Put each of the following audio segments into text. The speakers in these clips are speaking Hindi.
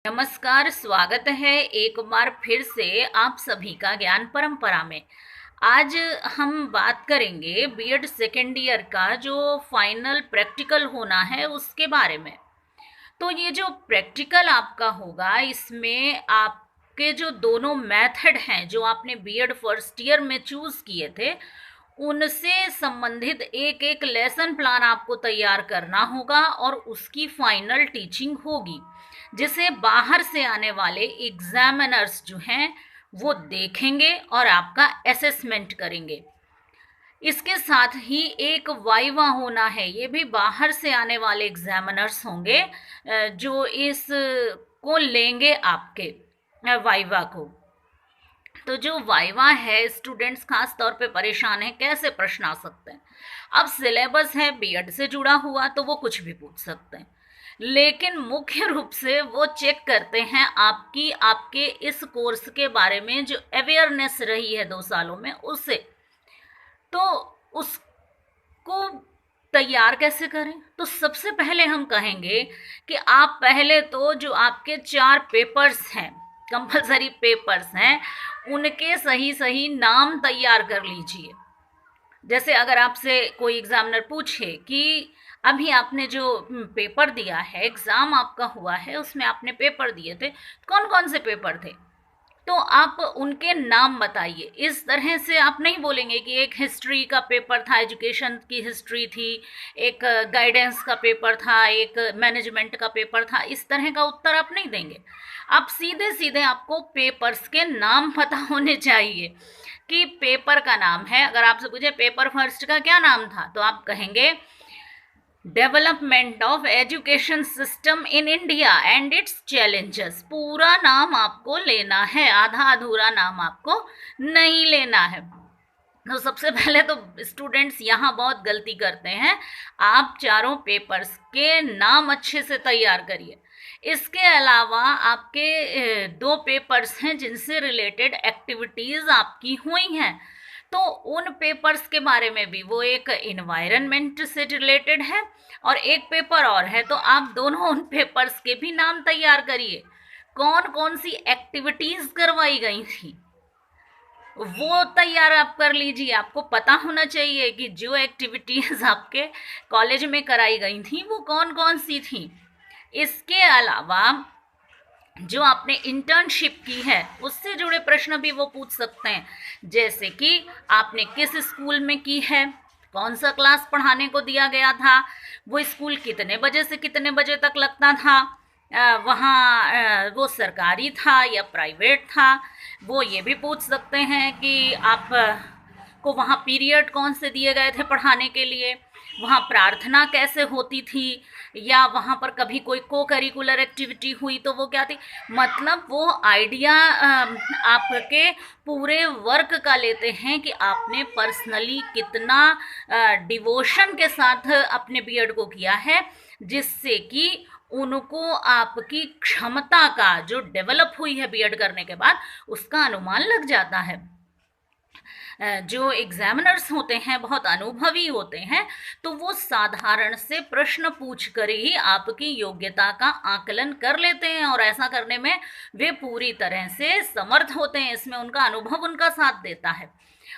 नमस्कार, स्वागत है एक बार फिर से आप सभी का ज्ञान परंपरा में। आज हम बात करेंगे बीएड सेकेंड ईयर का जो फाइनल प्रैक्टिकल होना है उसके बारे में। तो ये जो प्रैक्टिकल आपका होगा इसमें आपके जो दोनों मेथड हैं जो आपने बीएड फर्स्ट ईयर में चूज़ किए थे उनसे संबंधित एक एक लेसन प्लान आपको तैयार करना होगा और उसकी फाइनल टीचिंग होगी, जिसे बाहर से आने वाले एग्जामिनर्स जो हैं वो देखेंगे और आपका असेसमेंट करेंगे। इसके साथ ही एक वाइवा होना है, ये भी बाहर से आने वाले एग्जामिनर्स होंगे जो इस को लेंगे आपके वाइवा को। तो जो वाइवा है, स्टूडेंट्स खास तौर पे परेशान हैं कैसे प्रश्न आ सकते हैं। अब सिलेबस है बीएड से जुड़ा हुआ तो वो कुछ भी पूछ सकते हैं, लेकिन मुख्य रूप से वो चेक करते हैं आपके इस कोर्स के बारे में जो अवेयरनेस रही है 2 सालों में उससे। तो उसको तैयार कैसे करें, तो सबसे पहले हम कहेंगे कि आप पहले तो जो आपके 4 पेपर्स हैं, कंपलसरी पेपर्स हैं, उनके सही सही नाम तैयार कर लीजिए। जैसे अगर आपसे कोई एग्जामिनर पूछे कि अभी आपने जो पेपर दिया है, एग्ज़ाम आपका हुआ है, उसमें आपने पेपर दिए थे, कौन कौन से पेपर थे, तो आप उनके नाम बताइए। इस तरह से आप नहीं बोलेंगे कि एक हिस्ट्री का पेपर था, एजुकेशन की हिस्ट्री थी, एक गाइडेंस का पेपर था, एक मैनेजमेंट का पेपर था। इस तरह का उत्तर आप नहीं देंगे। आप सीधे सीधे आपको पेपर्स के नाम पता होने चाहिए कि पेपर का नाम है। अगर आपसे पूछे पेपर फर्स्ट का क्या नाम था, तो आप कहेंगे development of education system in India and it's challenges. पूरा नाम आपको लेना है, आधा अधूरा नाम आपको नहीं लेना है। तो सबसे पहले तो स्टूडेंट्स यहाँ बहुत गलती करते हैं, आप चारों पेपर्स के नाम अच्छे से तैयार करिए। इसके अलावा आपके 2 पेपर्स हैं जिनसे रिलेटेड एक्टिविटीज़ आपकी हुई हैं, तो उन पेपर्स के बारे में भी, वो एक इन्वायरमेंट से रिलेटेड है और एक पेपर और है, तो आप दोनों उन पेपर्स के भी नाम तैयार करिए। कौन कौन सी एक्टिविटीज़ करवाई गई थी वो तैयार आप कर लीजिए। आपको पता होना चाहिए कि जो एक्टिविटीज़ आपके कॉलेज में कराई गई थी वो कौन कौन सी थी। इसके अलावा जो आपने इंटर्नशिप की है उससे जुड़े प्रश्न भी वो पूछ सकते हैं, जैसे कि आपने किस स्कूल में की है, कौन सा क्लास पढ़ाने को दिया गया था, वो स्कूल कितने बजे से कितने बजे तक लगता था, वहाँ वो सरकारी था या प्राइवेट था। वो ये भी पूछ सकते हैं कि आप को वहाँ पीरियड कौन से दिए गए थे पढ़ाने के लिए, वहाँ प्रार्थना कैसे होती थी, या वहाँ पर कभी कोई को करिकुलर एक्टिविटी हुई तो वो क्या थी। मतलब वो आइडिया आपके पूरे वर्क का लेते हैं कि आपने पर्सनली कितना डिवोशन के साथ अपने बीएड को किया है, जिससे कि उनको आपकी क्षमता का जो डेवलप हुई है बीएड करने के बाद उसका अनुमान लग जाता है। जो एग्जामिनर्स होते हैं बहुत अनुभवी होते हैं, तो वो साधारण से प्रश्न पूछ कर ही आपकी योग्यता का आकलन कर लेते हैं और ऐसा करने में वे पूरी तरह से समर्थ होते हैं। इसमें उनका अनुभव उनका साथ देता है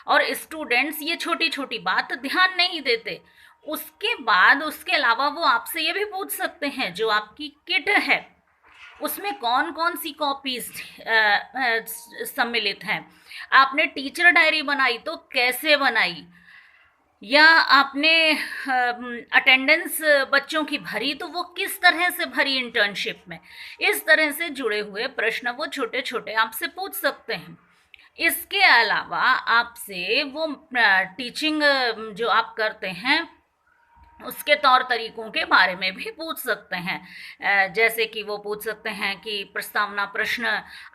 और स्टूडेंट्स ये छोटी छोटी बात ध्यान नहीं देते। उसके बाद उसके अलावा वो आपसे ये भी पूछ सकते हैं जो आपकी किट है उसमें कौन कौन सी कॉपीज सम्मिलित हैं, आपने टीचर डायरी बनाई तो कैसे बनाई, या आपने अटेंडेंस बच्चों की भरी तो वो किस तरह से भरी इंटर्नशिप में। इस तरह से जुड़े हुए प्रश्न वो छोटे छोटे आपसे पूछ सकते हैं। इसके अलावा आपसे वो टीचिंग जो आप करते हैं उसके तौर तरीकों के बारे में भी पूछ सकते हैं। जैसे कि वो पूछ सकते हैं कि प्रस्तावना प्रश्न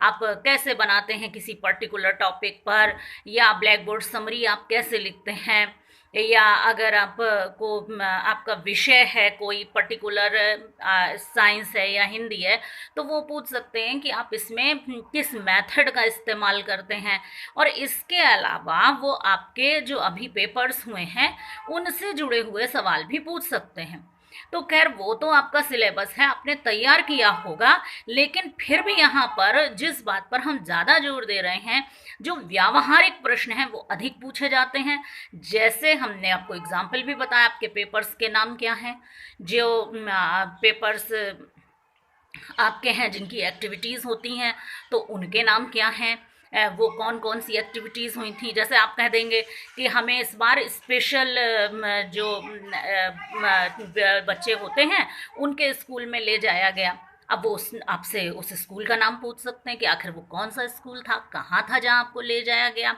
आप कैसे बनाते हैं किसी पर्टिकुलर टॉपिक पर, या ब्लैक बोर्ड समरी आप कैसे लिखते हैं, या अगर आपका विषय है कोई पर्टिकुलर साइंस है या हिंदी है तो वो पूछ सकते हैं कि आप इसमें किस मेथड का इस्तेमाल करते हैं। और इसके अलावा वो आपके जो अभी पेपर्स हुए हैं उनसे जुड़े हुए सवाल भी पूछ सकते हैं। तो खैर वो तो आपका सिलेबस है, आपने तैयार किया होगा, लेकिन फिर भी यहाँ पर जिस बात पर हम ज़्यादा जोर दे रहे हैं, जो व्यावहारिक प्रश्न हैं वो अधिक पूछे जाते हैं। जैसे हमने आपको एग्जाम्पल भी बताया, आपके पेपर्स के नाम क्या हैं, जो पेपर्स आपके हैं जिनकी एक्टिविटीज़ होती हैं तो उनके नाम क्या हैं, वो कौन कौन सी एक्टिविटीज़ हुई थी। जैसे आप कह देंगे कि हमें इस बार स्पेशल जो बच्चे होते हैं उनके स्कूल में ले जाया गया। अब वो आपसे उस स्कूल का नाम पूछ सकते हैं कि आखिर वो कौन सा स्कूल था, कहाँ था जहाँ आपको ले जाया गया,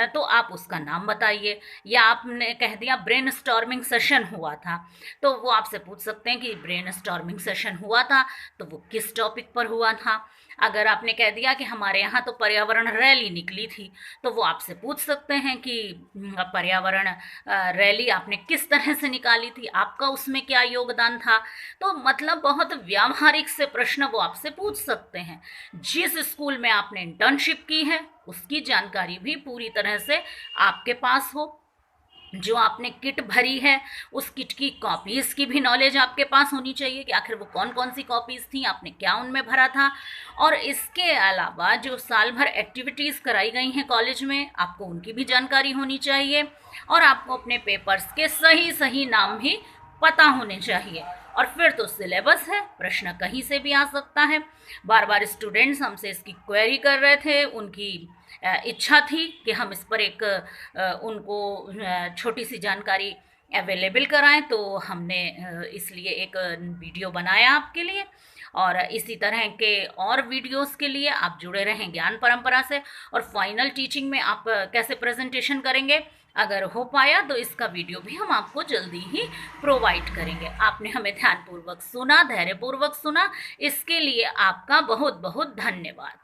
तो आप उसका नाम बताइए। या आपने कह दिया ब्रेन स्टॉर्मिंग सेशन हुआ था, तो वो आपसे पूछ सकते हैं कि ब्रेन स्टॉर्मिंग सेशन हुआ था तो वो किस टॉपिक पर हुआ था। अगर आपने कह दिया कि हमारे यहाँ तो पर्यावरण रैली निकली थी, तो वो आपसे पूछ सकते हैं कि पर्यावरण रैली आपने किस तरह से निकाली थी, आपका उसमें क्या योगदान था। तो मतलब बहुत व्यावहारिक से प्रश्न वो आपसे पूछ सकते हैं। जिस स्कूल में आपने इंटर्नशिप की है उसकी जानकारी भी पूरी तरह से आपके पास हो। जो आपने किट भरी है उस किट की कॉपीज़ की भी नॉलेज आपके पास होनी चाहिए कि आखिर वो कौन कौन सी कॉपीज़ थी, आपने क्या उनमें भरा था। और इसके अलावा जो साल भर एक्टिविटीज़ कराई गई हैं कॉलेज में, आपको उनकी भी जानकारी होनी चाहिए। और आपको अपने पेपर्स के सही सही नाम भी पता होने चाहिए। और फिर तो सिलेबस है, प्रश्न कहीं से भी आ सकता है। बार बार स्टूडेंट्स हमसे इसकी क्वेरी कर रहे थे, उनकी इच्छा थी कि हम इस पर एक उनको छोटी सी जानकारी अवेलेबल कराएं, तो हमने इसलिए एक वीडियो बनाया आपके लिए। और इसी तरह के और वीडियोस के लिए आप जुड़े रहें ज्ञान परंपरा से। और फाइनल टीचिंग में आप कैसे प्रेजेंटेशन करेंगे, अगर हो पाया तो इसका वीडियो भी हम आपको जल्दी ही प्रोवाइड करेंगे। आपने हमें ध्यानपूर्वक सुना, धैर्यपूर्वक सुना, इसके लिए आपका बहुत बहुत धन्यवाद।